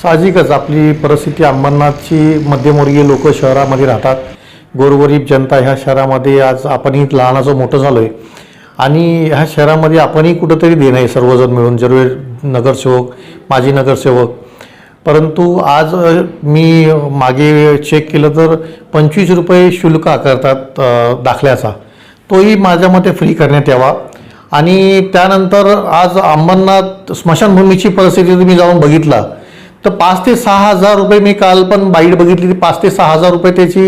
साहजिकच आपली परिस्थिती अंबरनाथची मध्यमवर्गीय लोक शहरामध्ये राहतात. गोरगरीब जनता ह्या शहरामध्ये आज आपणही लहानाचं मोठं झालो आहे आणि ह्या शहरामध्ये आपणही कुठंतरी देणं आहे सर्वजण मिळून, जर नगरसेवक, माजी नगरसेवक. परंतु आज मी मागे चेक केलं तर 25 रुपये शुल्क आकारतात दाखल्याचा, तोही माझ्या मते फ्री करण्यात यावा. आणि त्यानंतर आज अंबरनाथ स्मशानभूमीची परिस्थिती तुम्ही जाऊन बघितला तर 5 ते 6 हजार रुपये, मी काल पण बाईट बघितली, 5 ते 6 हजार रुपये त्याची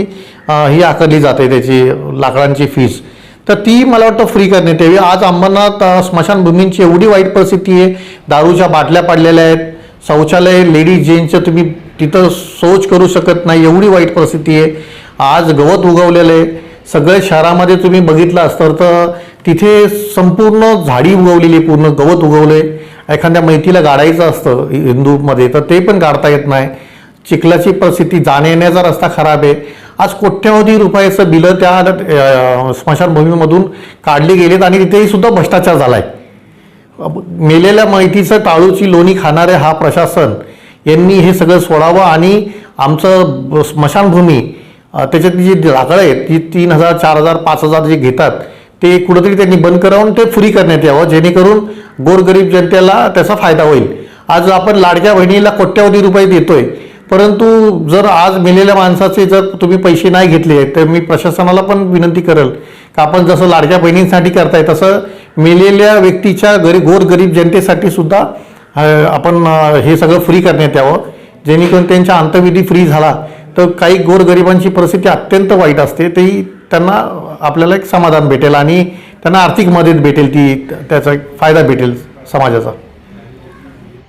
ही आकारली जाते, त्याची लाकडांची फीस. तर ती मला वाटतं फ्री करण्यात यावी. आज अंबरनाथ स्मशानभूमींची एवढी वाईट परिस्थिती आहे, दारूच्या बाटल्या पडलेल्या आहेत, शौचालय लेडीज जेंट्सचं तुम्ही तिथं शौच करू शकत नाही, एवढी वाईट परिस्थिती आहे. आज गवत उगवलेलं आहे, सगळे शहरामध्ये तुम्ही बघितलं असतं तर तिथे संपूर्ण झाडी उगवलेली, पूर्ण गवत उगवले. एखाद्या मैतीला गाडायचं असतं हिंदूमध्ये तर ते पण गाडता येत नाही. चिखलाची परिस्थिती, जाण्या येण्याचा रस्ता खराब आहे. आज कोट्यवधी रुपयाचं बिलं त्या स्मशानभूमीमधून काढली गेलीत आणि तिथेही सुद्धा भ्रष्टाचार झाला आहे. मेलेल्या माहितीचं टाळूची लोणी खाणारे हा प्रशासन यांनी हे सगळं सोडावं आणि आमचं स्मशानभूमी त्याच्यातली जी लाकडं आहेत ती 3,000, 4,000, 5,000 जे घेतात ते कुठंतरी त्यांनी बंद करावून ते फ्री करण्यात यावं, जेणेकरून गोरगरीब जनतेला त्याचा फायदा होईल. आज आपण लाडक्या बहिणीला कोट्यवधी रुपये देतोय, परंतु जर आज मेलेल्या माणसाचे जर तुम्ही पैसे नाही घेतले तर मी प्रशासनाला पण विनंती करेल का आपण जसं लाडक्या बहिणींसाठी करताय तसं मेलेल्या व्यक्तीच्या गोरगरीब जनतेसाठी सुद्धा आपण हे सगळं फ्री करण्यात यावं, जेणेकरून त्यांच्या अंत्यविधी फ्री झाला तर काही गोरगरिबांची परिस्थिती अत्यंत वाईट असते, तेही त्यांना आपल्याला एक समाधान भेटेल आणि त्यांना आर्थिक मदत भेटेल, ती त्याचा एक फायदा भेटेल समाजाचा.